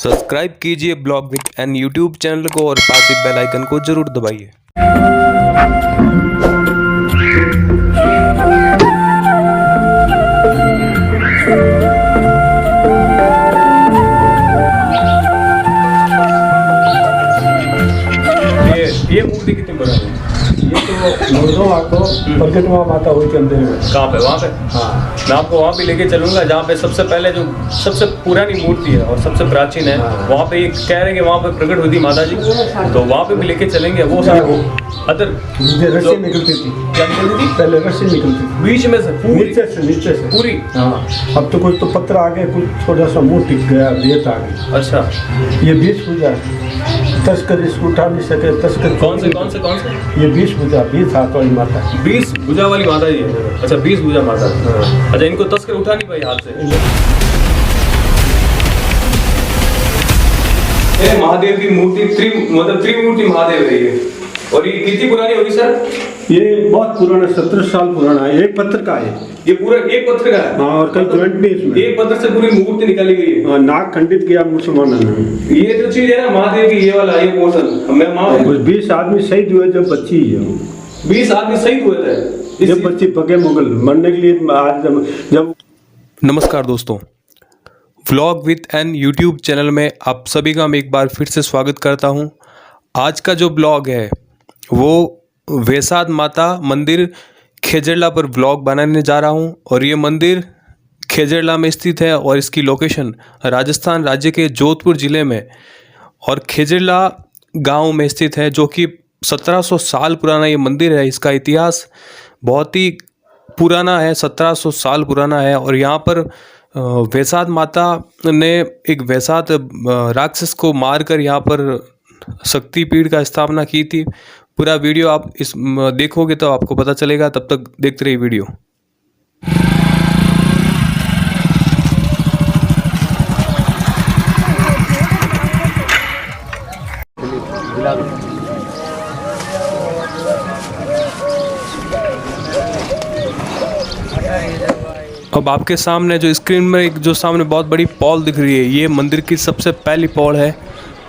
Subscribe कीजिए blog with N YouTube channel को और पास ही बेल आइकन को जरूर दबाइए। ये मूर्ति कितनी बड़ा है? ये तो मुर्दों आपको प्रकट माता हुई के अंदर में। कहाँ पे? वहाँ पे? हाँ, मैं आपको वहाँ पे लेके चलूंगा जहाँ पे सबसे पहले जो सबसे पुरानी मूर्ति है और सबसे प्राचीन है। हाँ। वहाँ पे ये कह रहे हैं कि वहाँ पे प्रकट हुई थी माता जी, तो वहाँ पे भी लेके चलेंगे। वो सारे अदर ये रस्सी निकलती थी, क्या निकलती थी? पहले रस्सी निकलती थी बीच में से पूरी नीचे से पूरी। हाँ, अब तो कुछ तो पत्थर आ गए, कुछ थोड़ा सा मुंह टिक गया, रेत आ गई। अच्छा, ये 20 पूजा तस्कर इसको उठा नहीं सके। तस्कर कौन से? ये 20 पूजा 20 हाथ वाली माता है। 20 भुजा वाली माता जी है। अच्छा, 20 भुजा माता। अच्छा, इनको तस्कर उठा नहीं पाई हाथ से। ये महादेव की मूर्ति त्रिमूर्ति महादेव है ये। और ये कितनी पुरानी होगी सर? ये बहुत पुराना 17 साल पुराना है। एक पत्थर का है ये पूरा एक पत्थर का है। हाँ, और कई जॉइंट भी इसमें। एक पत्थर से पूरी मूर्ति निकाली गई है। हाँ, नाक खंडित किया मुसलमानों ने। ये जो चीज है ना महादेव की, ये वाला ये पोर्शन मैं माँ 20 आदमी शहीद हुए जब बच्ची है। 20 आदमी शहीद हुए थे जब बच्ची पके मुगल मरने के लिए आज जब नमस्कार दोस्तों, vlog with N YouTube channel में आप सभी का मैं एक बार फिर से स्वागत करता हूं। आज का जो ब्लॉग है वो वैसाद माता मंदिर खेजड़ला पर ब्लॉग बनाने जा रहा हूं। और ये मंदिर खेजड़ला में स्थित है और इसकी लोकेशन राजस्थान राज्य के जोधपुर ज़िले में और खेजड़ला गांव में स्थित है, जो कि 1700 साल पुराना ये मंदिर है। इसका इतिहास बहुत ही पुराना है, 1700 साल पुराना है। और यहाँ पर वैसाद माता ने एक वैसाद राक्षस को मारकर यहाँ पर शक्तिपीठ का स्थापना की थी। पूरा वीडियो आप इस देखोगे तो आपको पता चलेगा, तब तक देखते रहिए वीडियो। अब आपके सामने जो स्क्रीन में एक जो सामने बहुत बड़ी पॉल दिख रही है, ये मंदिर की सबसे पहली पॉल है।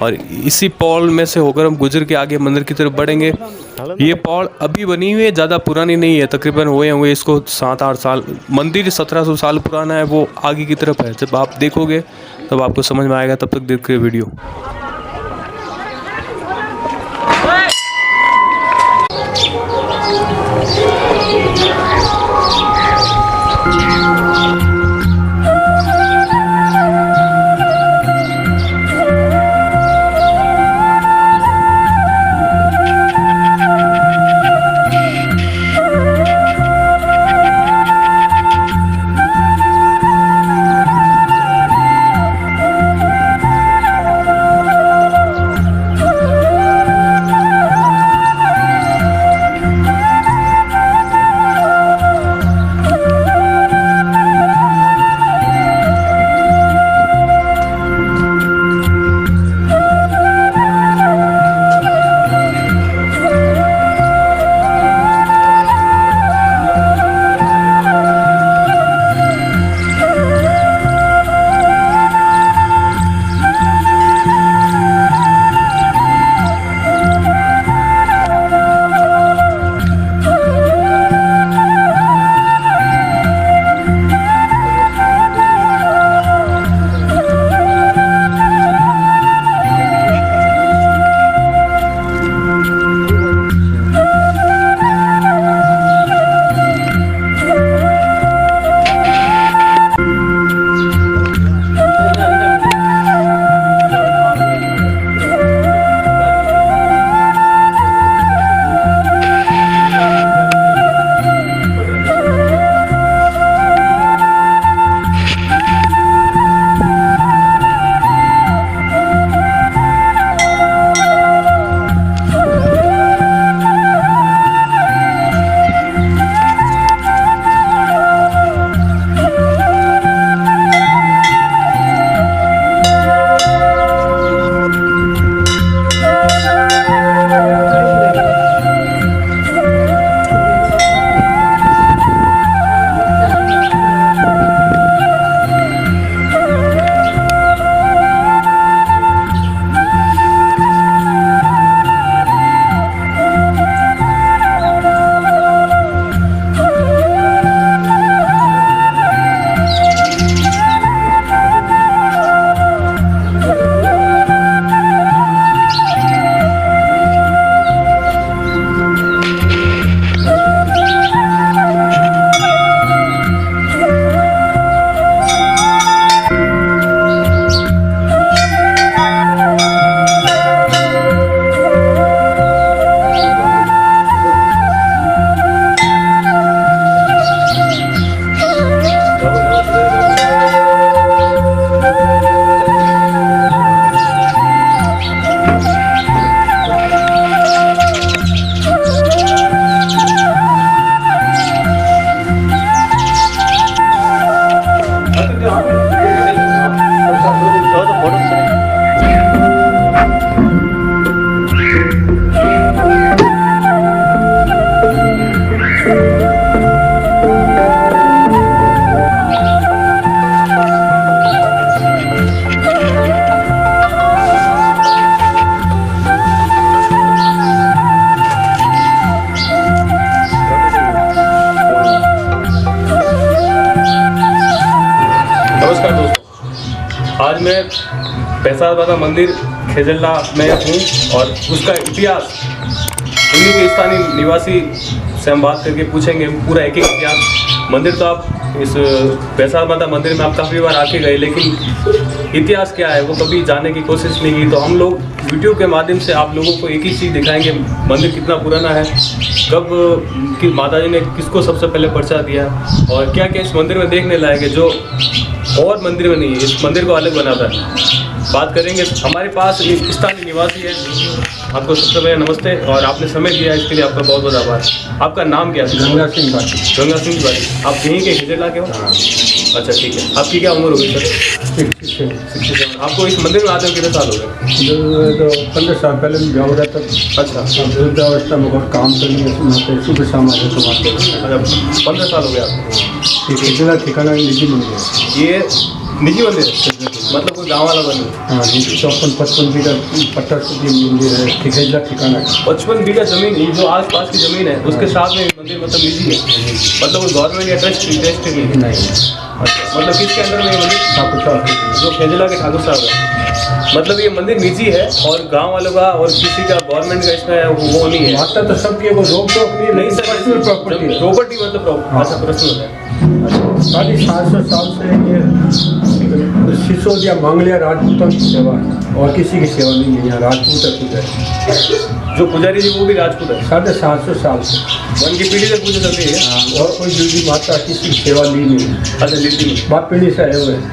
और इसी पॉल में से होकर हम गुजर के आगे मंदिर की तरफ बढ़ेंगे। ये पॉल अभी बनी हुई है, ज़्यादा पुरानी नहीं है, तकरीबन हुए होंगे इसको 7-8 साल। मंदिर 1700 साल पुराना है, वो आगे की तरफ है। जब आप देखोगे तब आपको समझ में आएगा, तब तक देखिए वीडियो। मैं वैशाद माता मंदिर खेजल्ला में हूँ और उसका इतिहास उन्हीं के स्थानीय निवासी से हम बात करके पूछेंगे पूरा एक एक इतिहास। मंदिर तो आप इस वैशाद माता मंदिर में आप काफ़ी बार आके गए, लेकिन इतिहास क्या है वो कभी जानने की कोशिश नहीं की। तो हम लोग यूट्यूब के माध्यम से आप लोगों को एक ही चीज़ दिखाएंगे, मंदिर कितना पुराना है, कब कि माता जी ने किसको सबसे पहले पर्चा दिया और क्या क्या इस मंदिर में देखने लायक है जो और मंदिर में नहीं है, इस मंदिर को अलग बनाता है। बात करेंगे। हमारे पास एक स्थानीय निवासी है। आपको सबसे पहले नमस्ते और आपने समय दिया इसके लिए आपका बहुत बहुत आभार। आपका नाम क्या है? गंगा सिंह बाटी। गंगा सिंह बाटी। आप यहीं के खेजल्ला के हो? अच्छा ठीक है। आपकी क्या उम्र होगी सर? 67। आपको इस मंदिर में आते हुए कितने साल हो गए? तो 15 साल पहले मैं गाँव रहता था। अच्छा। वृद्धावस्था में बहुत काम करने सुबह शाम आते तो आते। अच्छा 15 साल हो गए आपको? खेजल्ला ठिकाना निजी मंदिर है। ये निजी मंदिर है? मतलब कोई गाँव वाला मंदिर? हाँ जी, 54-55 बीघा पट्टा मंदिर है, खेजल्ला ठिकाना है। 55 बीघा जमीन, ये जो आस पास की जमीन है उसके साथ में मंदिर मतलब निजी है, मतलब कोई गवर्नमेंट या ट्रस्ट नहीं है? नहीं। अच्छा, मतलब किसके अंदर में ये मंदिर? ठाकुर साहब जो खेजल्ला के ठाकुर साहब है, मतलब ये मंदिर निजी है और गांव वालों का और किसी का गवर्नमेंट का इसमें वो नहीं है। माता तो सबकी वो रोक टोक नहीं है, नहीं सर, पर्सनल प्रॉपर्टी है। प्रॉपर्टी मतलब हाँ। अच्छा पर्सनल है। 750 साल से ये सिसोदिया मंगलिया राजपूतों की सेवा है और किसी की सेवा नहीं है यहाँ। राजपूत है पुजारी, जो पुजारी जी वो भी राजपूत है? 750 साल से उनकी पीढ़ी से पूजा चल रही है और कोई देवी माता किसी की सेवा ली नहीं है। अच्छा लीती नहीं। बाप पीढ़ी से आए हुए हैं।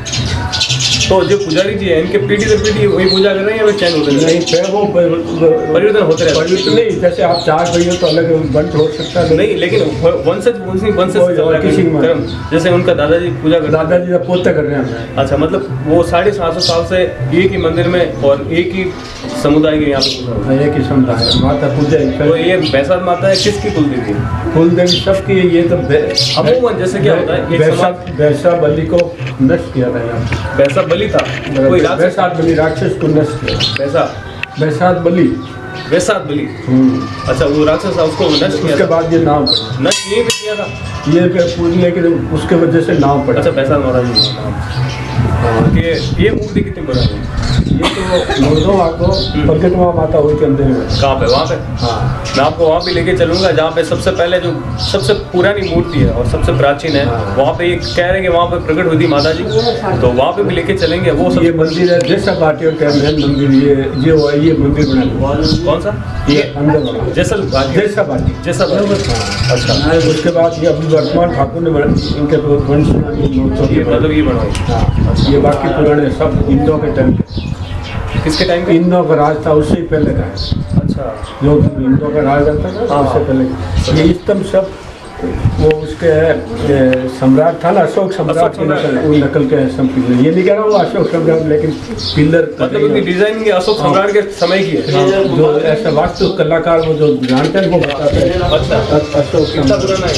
तो जो पुजारी जी है इनके पीढ़ी से पीढ़ी वही पूजा कर रहे हैं या चेंज होते हैं? नहीं फिर वो परिवर्तन होते रहते हैं? परिवर्तन नहीं, जैसे आप 4 भाई हो तो अलग बंट हो सकता है। नहीं, लेकिन वंशज कोई और किसी की मत। कर्म, जैसे उनका दादाजी पूजा करते हैं। दादाजी का पोता कर रहे हैं। अच्छा, मतलब वो 750 साल से एक ही मंदिर में और एक ही समुदाय के यहाँ पे पूजा होता है। एक ही समुदाय है, माता पूजा तो ये वैशाद माता है किसकी कुलदेवी? कुलदेवी सबकी है। ये तो अमूमन जैसे क्या होता है एक समाज वैसा बलि को नष्ट किया था यहाँ। वैसा बलि था, कोई राक्षस? वैसाद बलि राक्षस को नष्ट किया। वैसाद बलि। वैसाद बलि। अच्छा, वो राक्षस था उसको नष्ट किया उसके था। बाद ये नाम पड़ा। नष्ट ये भी किया था ये पूजने के उसके वजह से नाम पड़ा। अच्छा, वैसाद माता जी का नाम। ये मूर्ति कितनी बड़ा है? ये तो मुर्दों को प्रकट माता हुई के अंदर में। कहाँ पे? वहाँ पे? हाँ। मैं आपको वहाँ पे लेके चलूंगा जहाँ पे सबसे पहले जो सबसे पुरानी मूर्ति है और सबसे प्राचीन है। हाँ। वहाँ पे ये कह रहे हैं कि वहाँ पे प्रकट हुई थी माता जी, तो वहाँ पे भी लेके चलेंगे। वो सब ये मंदिर है जैसा बाटियों का मेन मंदिर। ये मंदिर बना। कौन सा? ये अंदर बना जैसल जैसा बाटी। जैसा हाँ। अच्छा, उसके बाद ये अभी वर्तमान ठाकुर ने इनके वंश ये मतलब ये बनाई। हाँ। ये बाकी पुराने सब इंदों के टाइम। किसके टाइम पे? इंदों का राज था उससे ही पहले का है। अच्छा, जो इंदों का राज रहता था ना हाँ। उससे पहले। ये स्तंभ सब वो उसके सम्राट था ना, अशोक सम्राट की नकल, वो नकल के स्तंभ पिलर। ये नहीं कह रहा हूँ अशोक सम्राट, लेकिन पिलर मतलब उनकी डिजाइनिंग अशोक सम्राट के समय की है। हाँ, जो ऐसा वास्तु कलाकार वो जो जानते हैं वो बताते हैं। अच्छा, अशोक कितना सम्राट पुराना है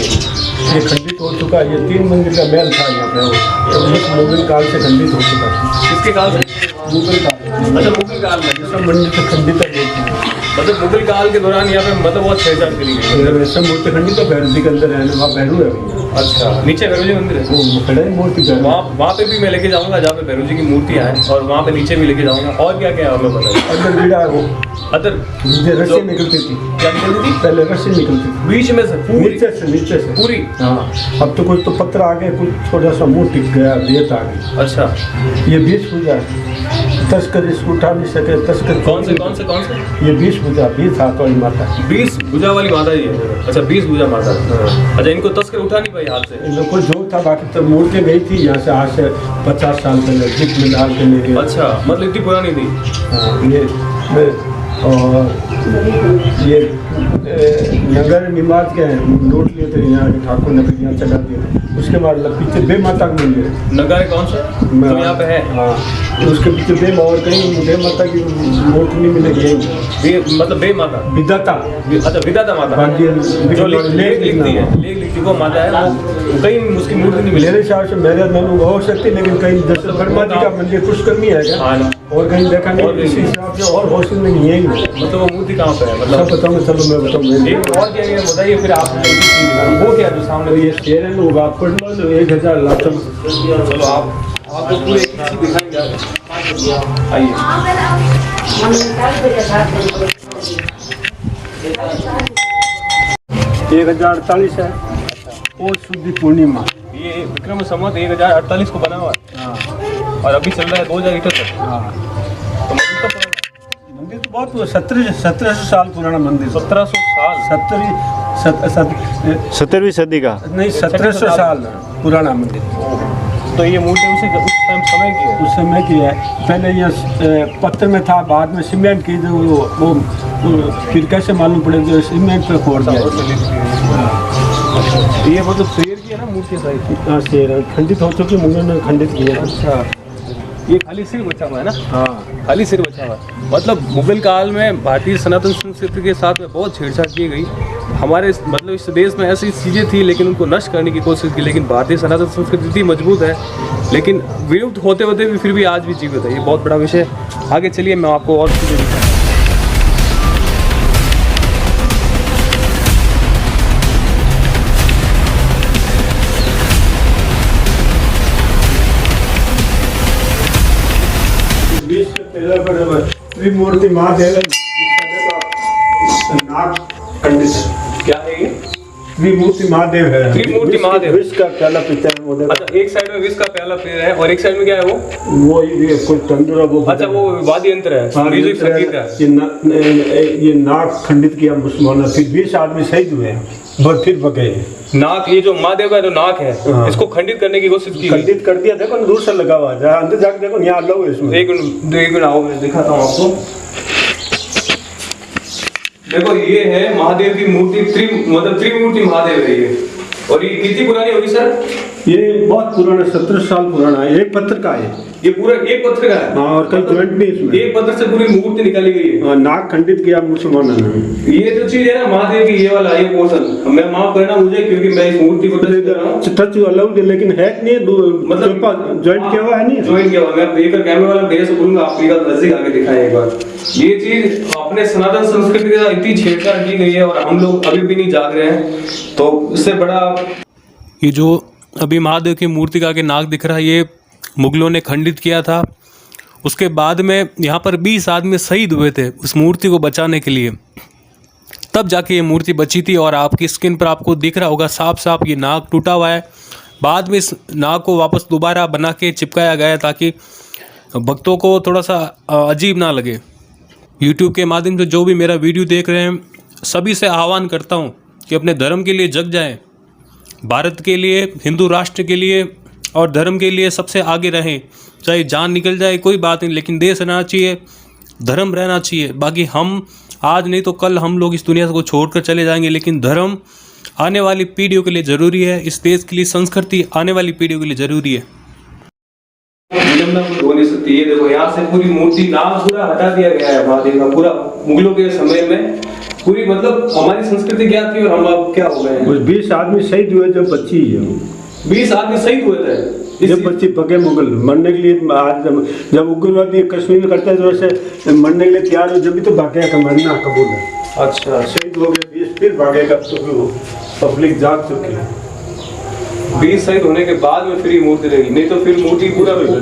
ये खंडित हो चुका है। ये 3 मंदिर का महल था यहाँ पे। वो मुगल काल से खंडित हो चुका है। किसके काल से? मुगल काल। अच्छा, मुगल काल में। सब मंदिर से खंडित है। मतलब मुगल काल के दौरान यहाँ पे मतलब बहुत छेड़छाड़ करी गई। सब मूर्ति खंडित तो भैरव जी के अंदर है, वहाँ भैरू है। अच्छा, नीचे भैरव जी मंदिर है? वो खड़े हैं मूर्ति भैरव। वहाँ पे भी मैं लेके जाऊंगा जहाँ पे भैरव जी की मूर्तियाँ हैं, और वहाँ पे नीचे भी लेके जाऊंगा। और क्या क्या है हमें बताइए। अंदर बीड़ा है वो, अदर ये रस्सी निकलती थी। क्या निकलती थी? पहले रस्सी निकलती थी बीच में से पूरी? नीचे से पूरी? हाँ। अब तो कुछ तो पत्थर आ गए, कुछ थोड़ा सा मुंह टिक गया, बेत आ गई। अच्छा, ये 20 पूजा है। तस्कर इसको उठा नहीं सके। तस्कर कौन से? ये 20 पूजा 20 हाथ वाली माता। 20 भुजा वाली माता जी है। अच्छा, 20 भुजा माता। अच्छा, इनको तस्कर उठा नहीं पाई हाथ से? इनको जो था, बाकी तो मूर्ति गई थी यहाँ से आज से 50 साल पहले। जिप में डाल के ले गए। अच्छा, मतलब इतनी पुरानी थी। हाँ, और ये नगर निवास के नोट लिए थे यहाँ के ठाकुर ने, यहाँ चढ़ा दिए। उसके बाद पीछे बे माता का मंदिर है। नगारे कौन सा जो यहाँ पे है? हाँ, उसके पीछे बे और कहीं बे माता की मूर्ति नहीं मिलेगी। मतलब बे माता विदाता। अच्छा, विदाता माता बाकी जो लेख लिखती है, लेख लिखती वो माता है। वो कहीं उसकी मूर्ति नहीं मिलेगी। मेरे हिसाब से मेरे अनुभव हो सकती, लेकिन कहीं जैसे ब्रह्मा जी का मंदिर पुष्करमी है क्या? हाँ, और कहीं देखा नहीं। इसी हिसाब से और हॉस्टल में नहीं है। मतलब वो मूर्ति कहाँ पे है? सब मतलब बताऊंगा, चलो मैं बताऊँ। एक और क्या बताइए फिर आप। वो क्या जो सामने ये शेर है लोग आप पढ़ लो 1000 लाख। चलो आप आपको पूरे एक चीज दिखाएंगे। आइए। 1048 है और शुद्ध पूर्णिमा। ये विक्रम संवत 1048 को बना हुआ है। हाँ और अभी चल रहा है 2078। हाँ। तो मंदिर तो बहुत 1700 साल पुराना मंदिर। 1700 साल। 17वीं सदी का नहीं 1700 साल पुराना मंदिर। तो ये मूर्ति उस टाइम समय की है। उस समय की है। पहले ये पत्थर में था, बाद में सीमेंट की। जो वो फिर कैसे मालूम पड़े जो सीमेंट पे फोड़ दिया। ये मतलब शेर की है ना मूर्ति साइड। हाँ शेर खंडित हो चुकी, मुगलों ने खंडित किया। अच्छा, ये खाली सिर बचा हुआ है ना। हाँ खाली सिर बचा हुआ है। मतलब मुगल काल में भारतीय सनातन संस्कृति के साथ में बहुत छेड़छाड़ की गई। हमारे मतलब इस देश में ऐसी चीज़ें थी लेकिन उनको नष्ट करने की कोशिश की। लेकिन भारतीय सनातन संस्कृति इतनी मजबूत है, लेकिन विलुप्त होते होते भी फिर भी आज भी जीवित है। ये बहुत बड़ा विषय है। आगे चलिए, मैं आपको और चीज़ें दिखाऊँ। त्रिमूर्ति महादेव नाग खंडित है। क्या है ये? त्रिमूर्ति महादेव है। त्रिमूर्ति महादेव। विश्व का पहला पिता है वो। अच्छा, एक साइड में विष का प्याला पेड़ है और एक साइड में क्या है वो ये कोई तंदूरा वो। अच्छा, वो वाद्य यंत्र है, म्यूजिक संगीत है। ये नाग खंडित किया मुसलमानों। फिर 20 आदमी शहीद हुए फिर बगे। नाक, ये जो महादेव का जो नाक है, हाँ। इसको खंडित करने की कोशिश की। खंडित कर दिया। देखो दूर से लगा हुआ है, अंदर जाकर देखो यहाँ लो इसमें। एक मिनट आओ, मैं दिखाता हूँ आपको। देखो, ये है महादेव की मूर्ति। मतलब त्रिमूर्ति महादेव है ये। और ये कितनी पुरानी होगी सर? ये बहुत पुराना 17 साल पुराना है। एक पत्थर का है ये पूरा एक पत्थर का है। हाँ, और कई जॉइंट भी इसमें। एक पत्थर से पूरी मूर्ति निकाली गई है। हाँ, नाक खंडित किया मुसलमानों ने। ये जो चीज है ना महादेव की, ये वाला ये पोर्शन, मैं माफ करना मुझे क्योंकि मैं इस मूर्ति को टच कर रहा हूँ। टच अलाउड है लेकिन है नहीं, मतलब जॉइंट किया हुआ है नहीं। जॉइंट किया हुआ। मैं एक कैमरे वाला भैया से बोलूंगा आप नजदीक आके दिखाएं एक बार। ये चीज अपने सनातन संस्कृति के साथ इतनी छेड़छाड़ की गई है और हम लोग अभी भी नहीं जाग रहे हैं। तो इससे बड़ा ये जो अभी महादेव की मूर्ति का आगे नाग दिख रहा है, ये मुगलों ने खंडित किया था। उसके बाद में यहाँ पर 20 आदमी शहीद हुए थे उस मूर्ति को बचाने के लिए, तब जाके ये मूर्ति बची थी। और आपकी स्क्रीन पर आपको दिख रहा होगा साफ साफ ये नाग टूटा हुआ है। बाद में इस नाग को वापस दोबारा बना के चिपकाया गया ताकि भक्तों को थोड़ा सा अजीब ना लगे। यूट्यूब के माध्यम से जो भी मेरा वीडियो देख रहे हैं, सभी से आह्वान करता हूँ कि अपने धर्म के लिए जग जाएं, भारत के लिए, हिंदू राष्ट्र के लिए और धर्म के लिए सबसे आगे रहें। चाहे जान निकल जाए कोई बात नहीं, लेकिन देश रहना चाहिए, धर्म रहना चाहिए। बाकी हम आज नहीं तो कल हम लोग इस दुनिया को छोड़कर चले जाएंगे, लेकिन धर्म आने वाली पीढ़ियों के लिए ज़रूरी है। इस देश के लिए संस्कृति आने वाली पीढ़ियों के लिए ज़रूरी है। कुछ हो नहीं सकती। ये देखो, यहाँ से पूरी मूर्ति नाम पूरा हटा दिया गया है महादेव का। पूरा मुगलों के समय में पूरी, मतलब हमारी संस्कृति क्या थी और हम अब क्या हो गए हैं। 20 आदमी शहीद हुए जो बच्ची है। 20 आदमी शहीद हुए थे जब बच्ची पके मुगल मरने के लिए। आज जब उग्रवादी कश्मीर में करते हैं तो वैसे मरने के लिए तैयार हो, जब भी तो भागेगा का मरना कबूल है। अच्छा, शहीद हो गए 20, फिर भागेगा तो पब्लिक जाग चुकी है। 20 शहीद होने के बाद में फिर ये मूर्ति रहेगी, नहीं तो फिर मूर्ति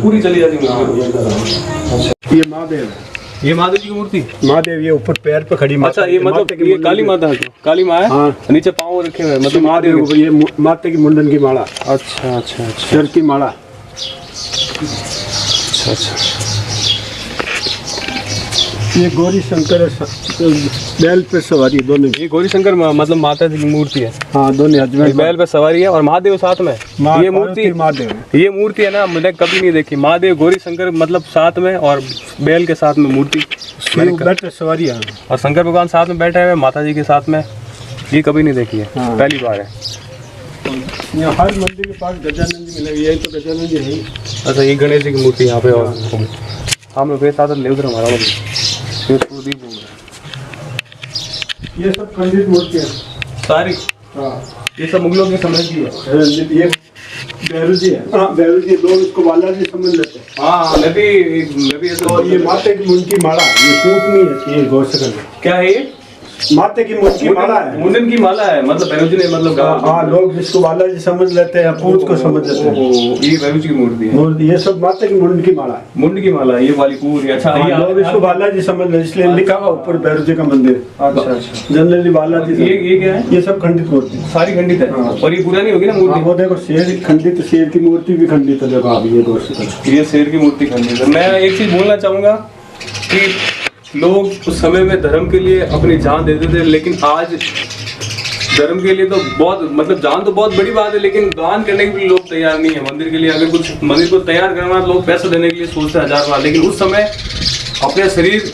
पूरी चली जाती मूर्ति। ये महादेव है। ये महादेव जी की मूर्ति। महादेव ये ऊपर पैर पे खड़ी। अच्छा, ये मतलब ये काली माता है। काली माँ है। हाँ। नीचे पाँव रखे हुए, मतलब महादेव महादेव। ये माता की मुंडन की माला। अच्छा अच्छा अच्छा सर की माला। अच्छा अच्छा। ये गौरी शंकर बैल पे सवारी दोनों। ये गौरी शंकर मतलब माता जी की मूर्ति है। हाँ, दोनों हस्बैंड बैल पे सवारी है और महादेव साथ में। ये मूर्ति महादेव, ये मूर्ति है ना, मैंने कभी नहीं देखी। महादेव गौरी शंकर मतलब साथ में और बैल के साथ में मूर्ति बैठे सवारी है। और शंकर भगवान साथ में बैठे हुए माता जी के साथ में। ये कभी नहीं देखी है। हाँ। पहली बार है। यहाँ हर मंदिर के पास गजानंद जी मिलेगी। यही तो गजानंद जी है। अच्छा, ये गणेश जी की मूर्ति यहाँ पे। और हम लोग साथ ले उधर हमारा ये सब खंडित मूर्ति है सारी। हाँ, ये सब मुगलों के समय की है। ये भैरू जी है। हाँ, भैरू जी लोग इसको बालाजी समझ लेते हैं। हाँ, मैं भी ऐसा। और ये माता की मुंड की माला, ये सूत नहीं है। ये गौर से करना क्या है ये? माते की मूर्ति की माला है। मुंडन की माला है, मतलब भैरव जी ने मतलब हाँ, लोग जिसको बालाजी समझ लेते हैं, पूत को समझ लेते हैं। ये भैरव जी की मूर्ति है। मूर्ति ये सब माते की मुंड की माला है। मुंड की माला, ये वाली पूरी। अच्छा, हाँ, ये लोग इसको बालाजी समझ लेते, इसलिए लिखा हुआ ऊपर भैरव जी का मंदिर। अच्छा, जनरली बालाजी। ये क्या है? ये सब खंडित मूर्ति, सारी खंडित है। और ये पुरानी होगी ना मूर्ति? वो देखो शेर खंडित, शेर की मूर्ति भी खंडित है। देखो आप ये दोस्त, ये शेर की मूर्ति खंडित है। मैं एक चीज बोलना चाहूंगा कि लोग उस समय में धर्म के लिए अपनी जान देते थे, लेकिन आज धर्म के लिए तो बहुत, मतलब जान तो बहुत बड़ी बात है, लेकिन दान करने के लिए लोग तैयार नहीं है। मंदिर के लिए अगर कुछ मंदिर को तैयार करना है, लोग पैसा देने के लिए सोचते हैं 1000 बार, लेकिन उस समय अपने शरीर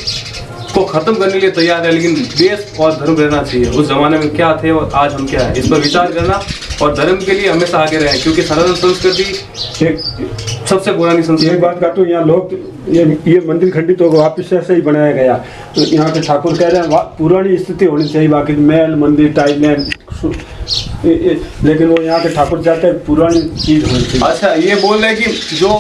को खत्म करने के लिए तैयार है। लेकिन देश और धर्म रहना चाहिए। उस जमाने में क्या थे और आज हम क्या है, इस पर विचार करना और धर्म के लिए हमेशा आगे रहें, क्योंकि सनातन संस्कृति एक सबसे पुरानी संस्कृति। एक बात काटो, यहाँ लोग ये मंदिर खंडित होगा, वापिस ऐसे ही बनाया गया। तो यहाँ के ठाकुर कह रहे हैं पुरानी स्थिति होनी चाहिए, बाकी महल मंदिर टाइलें, लेकिन वो यहाँ के ठाकुर चाहते हैं पुरानी चीज होनी चाहिए। अच्छा, ये बोल रहे हैं कि जो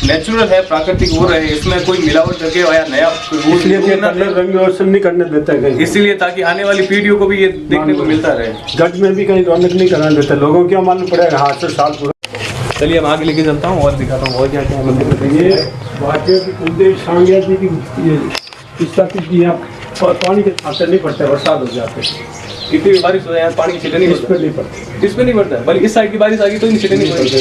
नेचुरल है, प्राकृतिक हो रहे हैं, इसमें कोई मिलावट करके या नया इसलिए रंग रोशन नहीं करने देता है कहीं, इसीलिए ताकि आने वाली पीढ़ियों को भी ये देखने को मिलता रहे। गढ़ में भी कहीं रौनक नहीं कराने देता, लोगों को क्या मालूम पड़ेगा हाथ से साल पूरा। चलिए हम आगे लेके चलता हूँ और दिखाता हूँ और क्या क्या मंदिर में। ये वाक्य की कुलदेव सांग्या जी की स्थापित की, यहाँ पानी के छाते नहीं पड़ते, बरसात हो जाते, कितनी भी बारिश हो जाए पानी की छींटे नहीं इस पर नहीं पड़ते, इस पे नहीं पड़ता है, बल्कि इस साइड की बारिश आ गई तो छींटे नहीं पड़ते।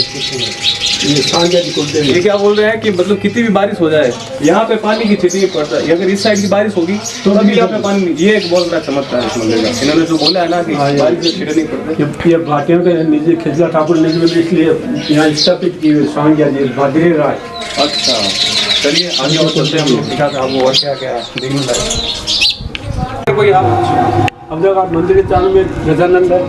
ये सांग्या जी कुलदेव। ये क्या बोल रहे हैं कि मतलब कितनी भी बारिश हो जाए यहाँ पे पानी की छींटे नहीं पड़ता है। अगर इस साइड की बारिश होगी तो अभी यहाँ पे पानी नहीं। ये एक बहुत बड़ा चमत्कार है इस मंदिर का। इन्होंने जो बोला है ना कि बारिश में छींटे नहीं पड़ते, ये भाटियों के निजी खिजला ठाकुर ने इसलिए यहाँ स्थापित की हुई सांग्या जी भादरे राय। अच्छा, चलिए आगे और चलते हैं, हम दिखाते हैं आपको और क्या क्या देखने लायक। कोई आप अब जब आप मंदिर के चारों में गजानंद है,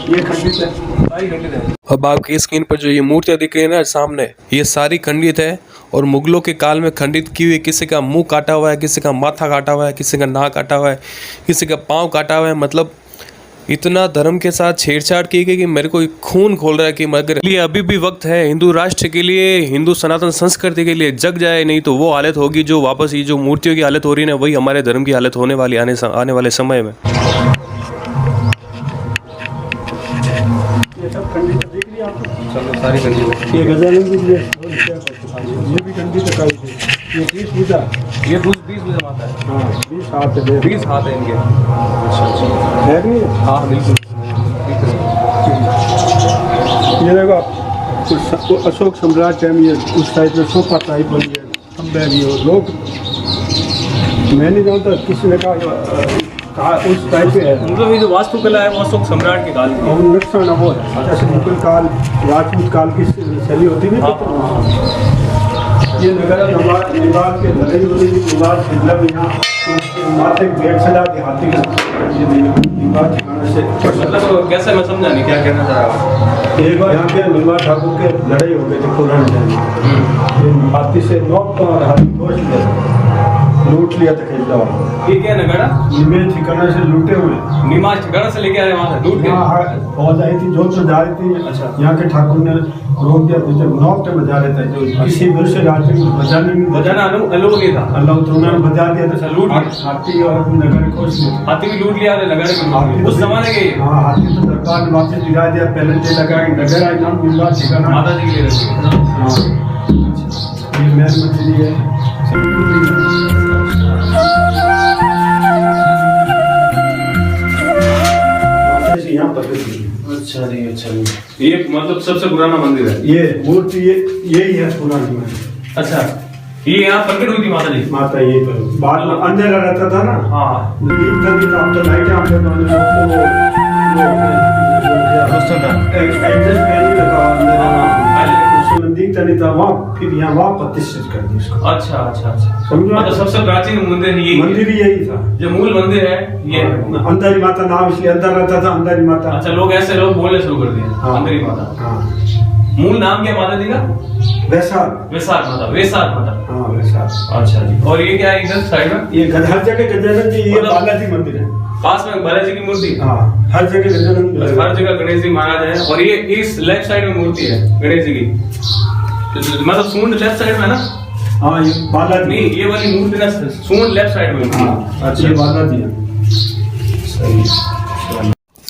ये खंडित है, सारी खंडित है। अब आपकी स्क्रीन पर जो ये मूर्तियाँ दिख रही है ना सामने, ये सारी खंडित है और मुगलों के काल में खंडित की हुई। किसी का मुंह काटा हुआ है, किसी का माथा काटा हुआ है, किसी का नाक काटा हुआ है, किसी का पाँव काटा हुआ है। मतलब इतना धर्म के साथ छेड़छाड़ की गई कि मेरे को खून खोल रहा है कि मगर लिए अभी भी वक्त है हिंदू राष्ट्र के लिए, हिंदू सनातन संस्कृति के लिए जग जाए, नहीं तो वो हालत होगी जो वापस ये जो मूर्तियों की हालत हो रही है ना, वही हमारे धर्म की हालत होने वाली आने वाले समय में। ये सब खंडित दिख रही है आपको। चलो सारी खंडित है। ये गजानंद जी ये भी खंडित है, ये 20 पूजा, ये 20 बजे माता है। हाँ 20 हाथ है, 20 हाथ है इनके। अच्छा अच्छा, है नहीं? हाँ बिल्कुल। ये देखो कुछ अशोक सम्राट टाइम, ये उस टाइप में सोफा टाइप बन गया, खंबे भी हो। लोग मैं नहीं जानता, किसी ने कहा उस टाइप के है। मतलब ये जो वास्तुकला है वो अशोक सम्राट के काल की है। और नक्शा ना वो है, जैसे मुगल काल, राजपूत काल की शैली होती नहीं। ये नगर निवास के लड़ाई वाली निवास मतलब यहाँ माथे गेट से लाके हाथी का ये निवास ठिकाना से। मतलब कैसे, मैं समझा नहीं क्या कहना चाह रहा हूँ। एक बार यहाँ पे निवास ठाकुर के लड़ाई हो गई थी पुराने टाइम में, हाथी से नौक और हाथी तोड़ लिया, लूट लिया था खिजला वाला। ये क्या नगड़ा? निवेश ठिकाना से लूटे हुए, निमाज ठिकाना से लेके आए वहाँ से लूट के। फौज आई थी, जो जा रही थी। अच्छा। यहाँ के ठाकुर ने रोक दिया, जैसे नौक पे बजा रहे थे, जो किसी दूसरे राज्य में बजाना अलोग नहीं था। अल्लाह तो उन्होंने बजा दिया था, लूट लिया। हाथी और नगर खोज लिया। हाथी भी लूट लिया नगर हाथी उस जमाने के। हाँ, हाथी तो दरबार में वापस गिरा दिया, पहले से लगा नगर आई नाम मिलवा ठिकाना माता जी के लिए रखी। हाँ, ये महल मंदिर है। यहाँ पर अच्छा जी, अच्छा जी। ये मतलब सबसे पुराना मंदिर है। ये मूर्ति यही है पुरानी मंदिर। अच्छा, ये यहाँ प्रकट हुई थी माता जी। माता ये बाद में अंधेरा रहता था ना, हाँ तो लाइटें आप दिखता नहीं था वहाँ, फिर यहाँ वहाँ प्रतिष्ठित कर दी उसको। अच्छा अच्छा अच्छा, समझो। मतलब सबसे प्राचीन मंदिर यही है। मंदिर यही था, जो मूल मंदिर है ये। अंधारी माता नाम इसलिए अंदर रहता था, अंधारी माता। अच्छा, लोग ऐसे लोग बोलने शुरू कर दिए हाँ। अंधेरी माता। हाँ, मूल नाम क्या माता जी का? वैशाख। वैशाख माता, वैशाख माता। हाँ वैशाख। अच्छा जी। और ये क्या है इधर साइड में? ये हर जगह गजानंद जी, ये मतलब- बालाजी मंदिर है। पास में बालाजी की मूर्ति। हाँ, हर जगह गजानंद, हर जगह गणेश जी महाराज है। और ये इस लेफ्ट साइड में मूर्ति है गणेश जी की, मतलब सूंड लेफ्ट साइड में ना। हाँ ये बालाजी नहीं, ये वाली मूर्ति ना सूंड लेफ्ट साइड में। हाँ, अच्छा, ये बालाजी है।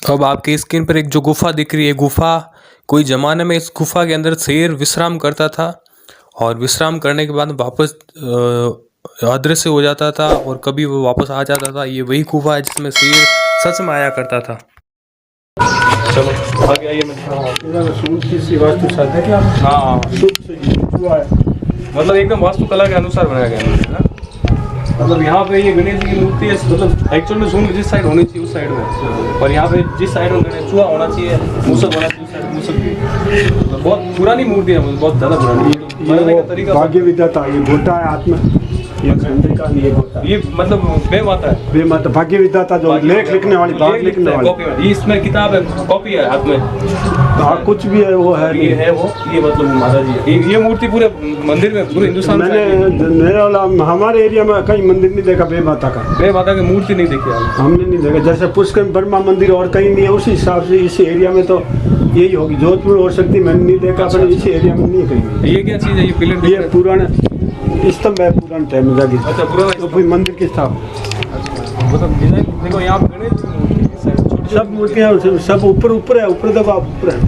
अब आपकी स्क्रीन पर एक जो गुफा दिख रही है, गुफा कोई ज़माने में इस गुफा के अंदर शेर विश्राम करता था और विश्राम करने के बाद वापस अदृश्य हो जाता था और कभी वो वापस आ जाता था। ये वही गुफा है जिसमें शेर सच में आया करता था। चलो आगे आइए। मैं सूट की वास्तु शास्त्र है क्या? हाँ, सूट से हुआ है, मतलब एकदम वास्तुकला के अनुसार बनाया गया है ना। मतलब यहाँ पे ये गणेश जी की मूर्ति है, मतलब एक्चुअल में सूंड जिस साइड होनी चाहिए उस साइड में, और यहाँ पे जिस साइड में गणेश चूहा होना चाहिए, मूसक होना चाहिए उस साइड मूसक की। बहुत पुरानी मूर्ति है, बहुत ज़्यादा पुरानी। बनाने का तरीका भाग्य विधाता, ये घोटा है हाथ में, ये चंद्रिका नहीं है घोटा, ये मतलब बे माता है, वे माता भाग्य विधाता जो लेख लिखने वाली, बात लिखने वाली, कॉपी में। ये इसमें किताब है, कॉपी है हाथ में। हाँ, कुछ भी है वो है, ये है वो, ये मतलब माता जी है। ये मूर्ति पूरे मंदिर में, पूरे हिंदुस्तान में मेरे वाला हमारे एरिया में कहीं मंदिर नहीं देखा बे माता का, बे माता की मूर्ति नहीं देखी आपने? हमने नहीं देखा। जैसे पुष्कर में ब्रह्मा मंदिर और कहीं नहीं है, उसी हिसाब से इस एरिया में तो यही होगी। जोधपुर हो सकती, मैंने नहीं देखा, पर इसी एरिया में नहीं है कहीं। ये क्या चीज़ है? ये पिलर, ये पुराना स्तंभ है, पुराना टाइम में जाके। अच्छा, पुराना तो कोई मंदिर की स्थाप, मतलब डिजाइन देखो यहाँ पे गणेश जी की मूर्ति है, छोटी सब मूर्तियाँ सब ऊपर ऊपर है, ऊपर देखो आप, ऊपर है।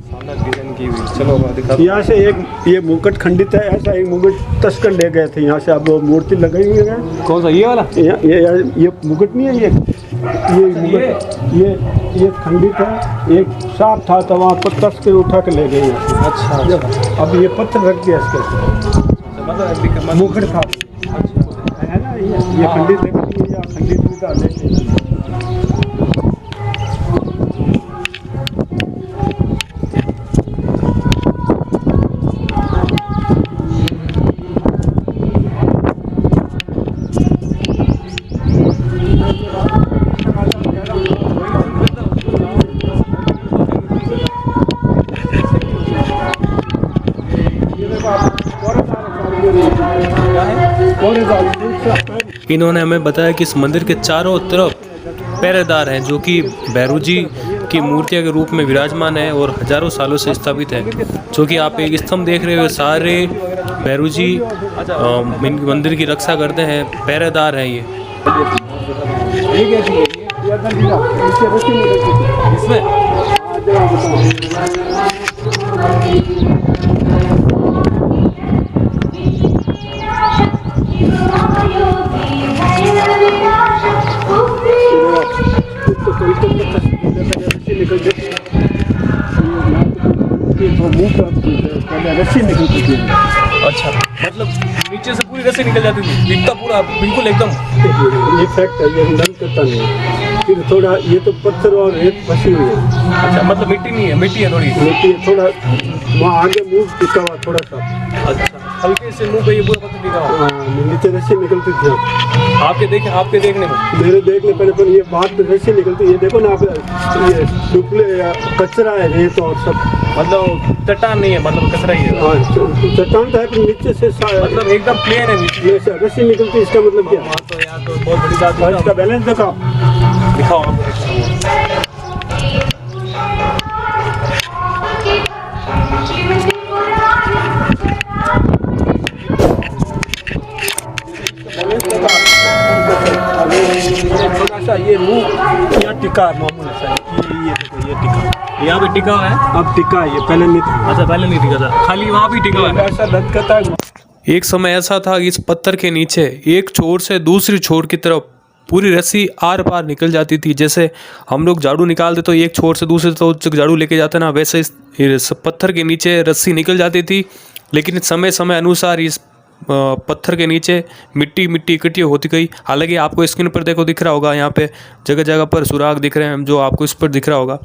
शानदार डिजाइन की हुई। चलो दिखा। यहाँ से एक ये मुकुट खंडित है, ऐसा एक मुकुट तस्कर ले गए थे यहाँ से। अब वो मूर्ति लगाई हुई है। कौन सा? ये वाला? ये मुकुट नहीं है, ये मुकुट ये खंडित है। एक सांप था तो वहाँ पर तस्कर उठा के ले गए यहाँ से। अच्छा, अब ये पत्थर रख दिया इसके, मतलब मुकुट था है ना। ये खंडित देखिए, खंडित भी था, देखिए। इन्होंने हमें बताया कि इस मंदिर के चारों तरफ पहरेदार हैं जो कि भैरू जी की मूर्तियां के रूप में विराजमान है और हजारों सालों से स्थापित है। जो कि आप एक स्तंभ देख रहे हो, सारे भैरू जी मंदिर की रक्षा करते हैं, पहरेदार हैं ये। रस्सी निकलती थी। अच्छा, मतलब नीचे से पूरी रस्सी निकल जाती थी, दिखता पूरा बिल्कुल एकदम। ये फैक्ट है, ये नम करता नहीं। फिर थोड़ा ये तो पत्थर और रेत फंसी हुई है। अच्छा, मतलब मिट्टी नहीं है, मिट्टी है थोड़ी। मिट्टी है थोड़ा, वहाँ आगे मुंह टिका हुआ थोड़ा सा। अच्छा, हल्के से मुंह पे ये पूरा पत्थर टिका हुआ। नीचे रस्सी निकलती थी। आपके देखने में? मेरे देखने पहले पर ये बात में रस्सी निकलती, ये देखो ना आप, ये डुप्ले कचरा है, रेत और सब, मतलब चट्टान नहीं है, मतलब कचरा ही है। हाँ, चट्टान तो है पर नीचे से मतलब एकदम प्लेन है नीचे से रस्सी निकलती, इसका मतलब क्या? तो यार तो बहुत बड़ी बात है। इसका बैलेंस देखो आप, दिखाओ थोड़ा सा ये मुंह यहाँ टिका है मामूली सा, ये देखो ये टिका, यहाँ पे टिका है। अब टिका है, ये पहले नहीं था। अच्छा, पहले नहीं टिका था, खाली वहाँ भी टिका है। ऐसा लटकता है। एक समय ऐसा था कि इस पत्थर के नीचे एक छोर से दूसरी छोर की तरफ पूरी रस्सी आर पार निकल जाती थी। जैसे हम लोग झाड़ू निकालते तो एक छोर से दूसरे तो झाड़ू लेके जाते ना, वैसे इस पत्थर के नीचे रस्सी निकल जाती थी। लेकिन समय समय अनुसार इस पत्थर के नीचे मिट्टी इकट्ठी होती गई। हालांकि आपको स्क्रीन पर देखो दिख रहा होगा, यहाँ पे जगह जगह पर सुराग दिख रहे हैं जो आपको इस पर दिख रहा होगा।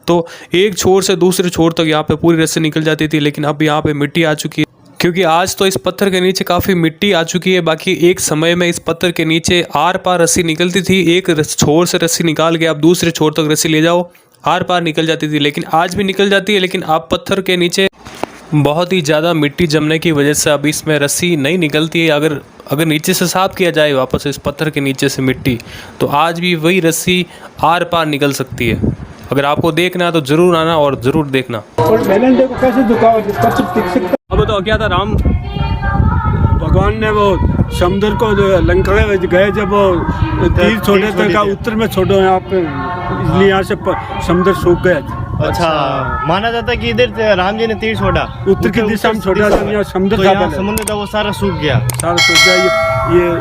तो एक छोर से दूसरे छोर तक यहाँ पे पूरी रस्सी निकल जाती थी, लेकिन अब यहाँ पे मिट्टी आ चुकी है, क्योंकि आज तो इस पत्थर के नीचे काफ़ी मिट्टी आ चुकी है। बाकी एक समय में इस पत्थर के नीचे आर पार रस्सी निकलती थी, एक छोर से रस्सी निकाल के आप दूसरे छोर तक रस्सी ले जाओ, आर पार निकल जाती थी। लेकिन आज भी निकल जाती है, लेकिन आप पत्थर के नीचे बहुत ही ज़्यादा मिट्टी जमने की वजह से अब इसमें रस्सी नहीं निकलती है। अगर नीचे से साफ किया जाए वापस इस पत्थर के नीचे से मिट्टी, तो आज भी वही रस्सी आर पार निकल सकती है। अगर आपको देखना है तो ज़रूर आना और ज़रूर देखना। और बैलेंस देखो कैसे झुका हुआ, अब अब बताओ क्या था? राम भगवान ने वो समुद्र को लंका गए जब वो तीर छोड़े थे का उत्तर में छोड़ो यहाँ पे, इसलिए यहाँ से समुद्र सूख गया था। अच्छा, माना जाता है कि इधर राम जी ने तीर छोड़ा, उत्तर की दिशा में छोड़ा था, यहाँ समुद्र तो था यहाँ पहले। समुद्र था वो सारा सूख गया। सारा सूख गया।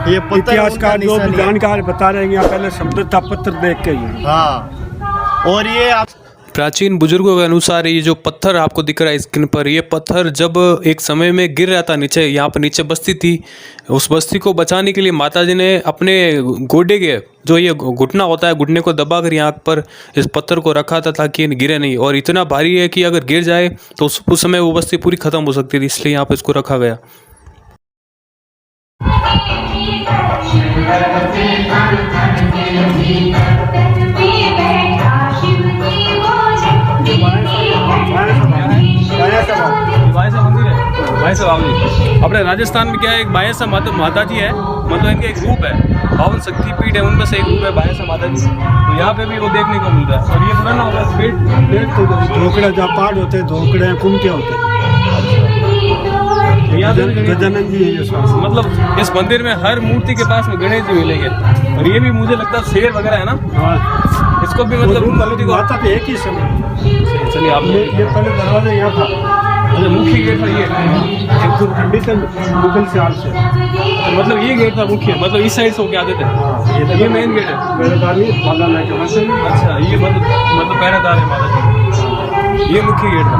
ये पत्थर इतिहासकार उनका जो निशान भी है। जानकार बता रहे हैं यहाँ पहले समुद्र था, पत्थर देख के ही। हाँ, और ये आप प्राचीन बुजुर्गों के अनुसार ये जो पत्थर आपको दिख रहा है स्क्रीन पर, ये पत्थर जब एक समय में गिर रहा था नीचे, यहाँ पर नीचे बस्ती थी, उस बस्ती को बचाने के लिए माताजी ने अपने गोडे के जो ये घुटना होता है, घुटने को दबाकर यहाँ पर इस पत्थर को रखा था ताकि ये गिरे नहीं, और इतना भारी है कि अगर गिर जाए तो उस समय वो बस्ती पूरी खत्म हो सकती थी, इसलिए यहाँ पर इसको रखा गया। बायसा मंदिर है, बायसा बावली। अपने राजस्थान में क्या है, एक बायसा माता जी है, मतलब इनका एक रूप है, 52 शक्तिपीठ है, उनमें से एक रूप है बायसा माता जी। तो यहाँ पे भी वो देखने को मिल रहा है। और ये पुराना होगा पेड़ तो धोकड़े जहाँ पहाड़ होते हैं, धोकड़े कुमटे होते हैं। यहाँ पे गजानन जी है ये स्वास्थ्य। मतलब इस मंदिर में हर मूर्ति के पास में गणेश जी मिलेंगे, और ये भी मुझे लगता है शेर वगैरह है ना, हाँ, इसको भी मतलब मूर्ति को माता पे एक ही समय। चलिए आप ये पहले दरवाजा यहाँ था, अच्छा मुख्य गेट था ये, ठंडी से मुगल से हाल से। मतलब ये गेट था मुख्य, मतलब इस साइड से होके आते थे, ये मेन गेट है। पहरेदारी बाला ना के वहाँ से। अच्छा, ये मतलब पहरेदार है माता जी, ये मुख्य गेट था।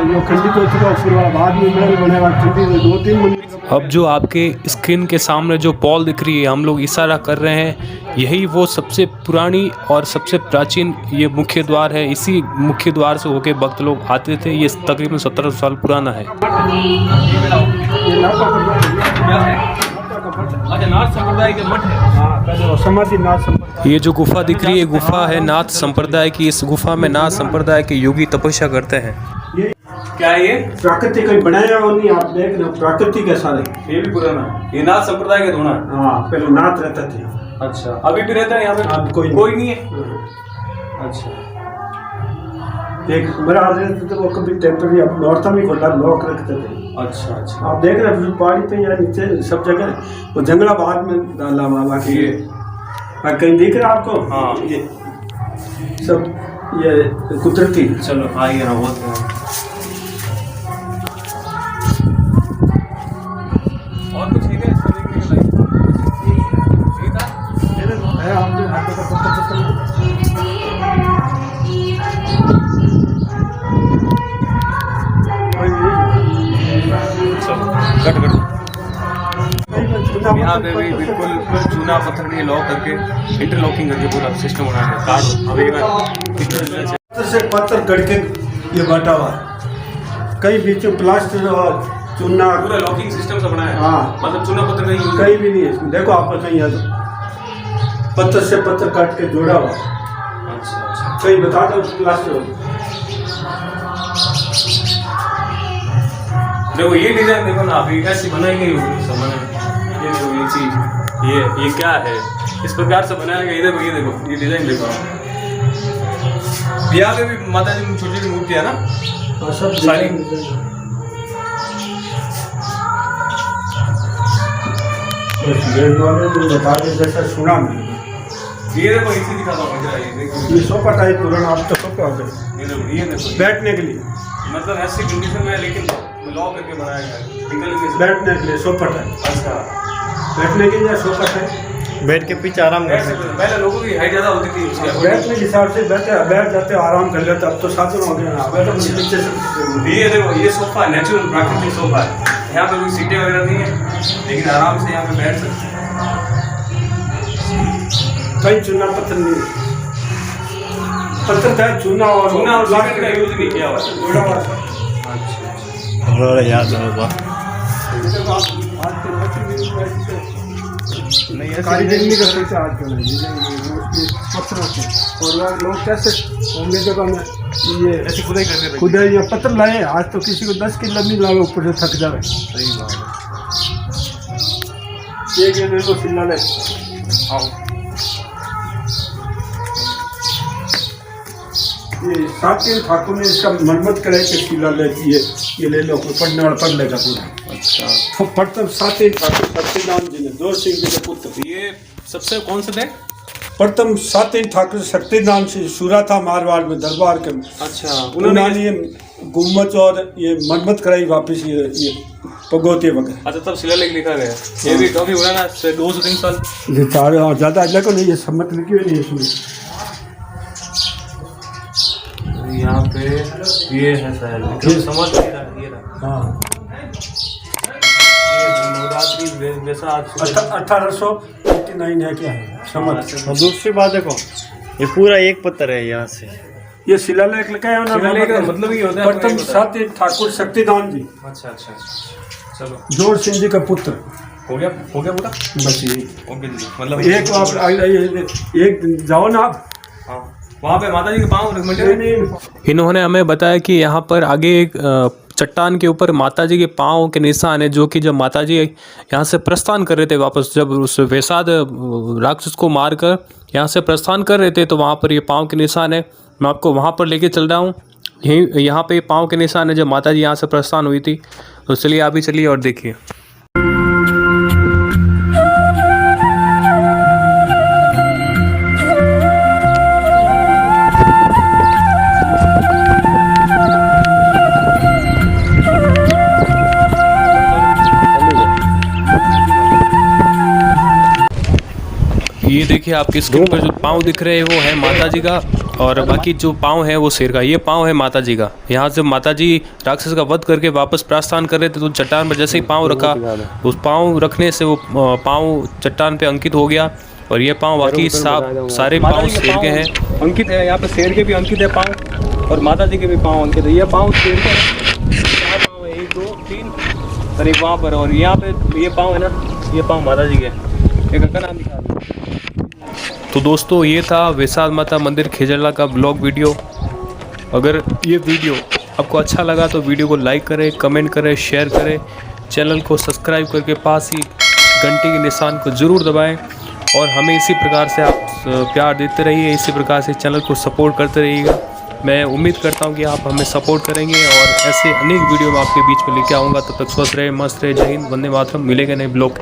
ये खंडित हो चुका, फिर बाद में महल बनेगा, खंडित 2-3 मंदिर। अब जो आपके स्क्रीन के सामने जो पॉल दिख रही है, हम लोग इशारा कर रहे हैं, यही वो सबसे पुरानी और सबसे प्राचीन ये मुख्य द्वार है। इसी मुख्य द्वार से होके भक्त लोग आते थे। ये तकरीबन 1700 साल पुराना है। अच्छा, नाथ संप्रदाय के मठ है। हाँ, पहले वो समाधि नाथ संप्रदाय। ये जो गुफा दिख रही है, गुफा है नाथ संप्रदाय की। इस गुफा में नाथ संप्रदाय के योगी तपस्या करते हैं। क्या है ये? प्राकृतिक कोई बनाया हो नहीं, आप देख रहे हो प्राकृतिक है सारे। ये भी पुराना है, ये नाथ संप्रदाय का धोना है। हाँ, पहले नाथ रहता थे। अच्छा, अभी भी रहता है यहाँ पे? अब कोई नहीं है। अच्छा, एक महाराज रहते थे, वो कभी टेम्पररी अब नॉर्थ में खोला लॉक रखते थे। अच्छा, अच्छा। आप देख रहे हैं पहाड़ी पे या नीचे सब जगह वो जंगलाबाद में डाला माला की। ये कहीं दिख रहा है आपको? हाँ, ये सब ये कुदरती। चलो आइए ना, बहुत है। और कुछ है क्या इसको देखने के लायक? यही था? है आप जो हाथ का पत्थर कट यहाँ पे भी बिल्कुल चूना पत्थर के लॉक करके इंटरलॉकिंग करके पूरा सिस्टम बना है। कार्ड अब पत्थर से पत्थर गढ़ के ये बटा हुआ है। कई बीच में प्लास्टर और चूना पूरा लॉकिंग सिस्टम से बना है। हाँ। मतलब चूना पत्थर नहीं यूज कहीं भी नहीं है इसमें। देखो आप कहीं याद पत्थर से पत्थर काट के जोड़ा हुआ। अच्छा, अच्छा। कहीं बता दो प्लास्टर। देखो ये डिजाइन देखो ना, अभी ऐसी बनाई गई होगी सब बनाई। ये देखो ये चीज, ये क्या है, इस प्रकार से बनाया गया। ये देखो ये डिजाइन देखो। यहाँ पे भी माता जी की छोटी छोटी मूर्ति है ना, सब सारी। बता दे जैसा सुना मैंने। ये देखो इसी दिखाता हूँ, ये देखो ये सोफा टाइप पुराना, आप तो सोफा हो गए ये देखो बैठने के लिए। मतलब ऐसी कंडीशन में, लेकिन लॉक करके बनाया गया है, निकलने से। बैठने के लिए सोफा टाइप। अच्छा, बैठने के लिए सोफा टाइप। बैठ के पीछे आराम कर ऐसे सकते पहले लोगों की हाइट ज्यादा होती थी उसके बैठने के हिसाब से बैठ जाते आराम कर लेते। अब तो साधन हो गया, बैठो पीछे से। ये देखो ये सोफा नेचुरल प्राकृतिक सोफा है। यहाँ पे कोई सीटें वगैरह नहीं है, लेकिन आराम से यहाँ पे बैठ सकते हैं। कहीं चूना पत्थर नहीं, पत्थर था चूना और सीमेंट का यूज नहीं किया हुआ है। जोड़ा हुआ था। हैं। याद होगा कारीगरी नहीं कर सकते आजकल पत्थरों से। और लोग कैसे होंगे जब हम ये ऐसी खुदाई करते थे। खुद ये पत्थर लाए, आज तो किसी को 10 किलो नहीं लावे, ऊपर से थक जावे। सही बात है। एक ये को सिल्ला ले आओ, ये साकेत ठाकुर ने इसका मरम्मत कराई के शिलालेख ये ले लो, कोई पढ़ने वाला पढ़ लेगा पूरा। अच्छा, तो प्रथम साकेत ठाकुर सत्यनारायण जी ने जोर सिंह जी के पुत्र। ये सबसे कौन सा थे? प्रथम साकेत ठाकुर सत्यनारायण से शुरा था मारवाड़ में दरबार के। अच्छा, उन्होंने ये गुम्बद और ये मरम्मत कराई वापस, ये पगोते वगैरह। अच्छा, तब शिलालेख लिखा गया। ये भी काफी पुराना, 200-300 साल। ये चार और ज़्यादा अल्लाह को नहीं, ये सम्मत लिखी हुई नहीं है इसमें। यहाँ पे ये है शायद, ये समझ नहीं रहा, ये रहा। हाँ, ये नवरात्रि वैसा आज 1889 है क्या है सम्मत। और दूसरी बात देखो, ये पूरा एक पत्थर है यहाँ से। ये शिलालेख लिखा है उन्होंने, शिलालेख का मतलब ही होता है प्रथम साकेत ठाकुर सत्यनारायण जी, अच्छा अच्छा अच्छा, चलो जोर सिंह जी का पुत्र। हो गया पूरा। बस ये ओके जी, मतलब एक आप एक जाओ ना आप, हाँ, वहाँ पे माता जी के पाँव मंदिर। इन्होंने हमें बताया कि यहाँ पर आगे एक चट्टान के ऊपर माता जी के पाँव के निशान है, जो कि जब माता जी यहाँ से प्रस्थान कर रहे थे वापस, जब उस वेसाद राक्षस को मारकर यहाँ से प्रस्थान कर रहे थे, तो वहाँ पर ये पाँव के निशान है। मैं आपको वहाँ पर लेके चल रहा हूँ। यहीं यहाँ पे पाँव के निशान है जब माता जी यहाँ से प्रस्थान हुई थी। तो चलिए आप भी चलिए और देखिए। ये देखिए आपकी स्क्रीन पर जो पाँव दिख रहे हैं वो है माता जी का, और बाकी जो पाँव है वो शेर का। ये पाँव है माता जी का। यहाँ से माता जी राक्षस का वध करके वापस प्रस्थान कर रहे थे, तो चट्टान पर जैसे ही पाँव रखा, उस पाँव रखने से वो पाँव चट्टान पे अंकित हो गया। और ये पाँव बाकी सारे पाँव शेर के हैं। अंकित है यहाँ पे, शेर के भी अंकित है पाँव, और माता जी के भी पाँव अंकित है। ये पाँव शेर के हैं, 4 पाँव है, 1 2 3 और एक वहाँ पर, और यहाँ पे ये पाँव है ना, ये पाँव माता जी के। एक का नाम दिखा। तो दोस्तों ये था वेसाद माता मंदिर खेजड़ला का ब्लॉग वीडियो। अगर ये वीडियो आपको अच्छा लगा तो वीडियो को लाइक करें, कमेंट करें, शेयर करें, चैनल को सब्सक्राइब करके पास ही घंटी के निशान को ज़रूर दबाएं, और हमें इसी प्रकार से आप प्यार देते रहिए, इसी प्रकार से चैनल को सपोर्ट करते रहिएगा। मैं उम्मीद करता हूँ कि आप हमें सपोर्ट करेंगे, और ऐसे अनेक वीडियो मैं आपके बीच में लेके आऊँगा। तब तक स्वस्थ रहे, मस्त रहे। जय हिंद, वंदे मातरम। मिलेंगे नए ब्लॉग।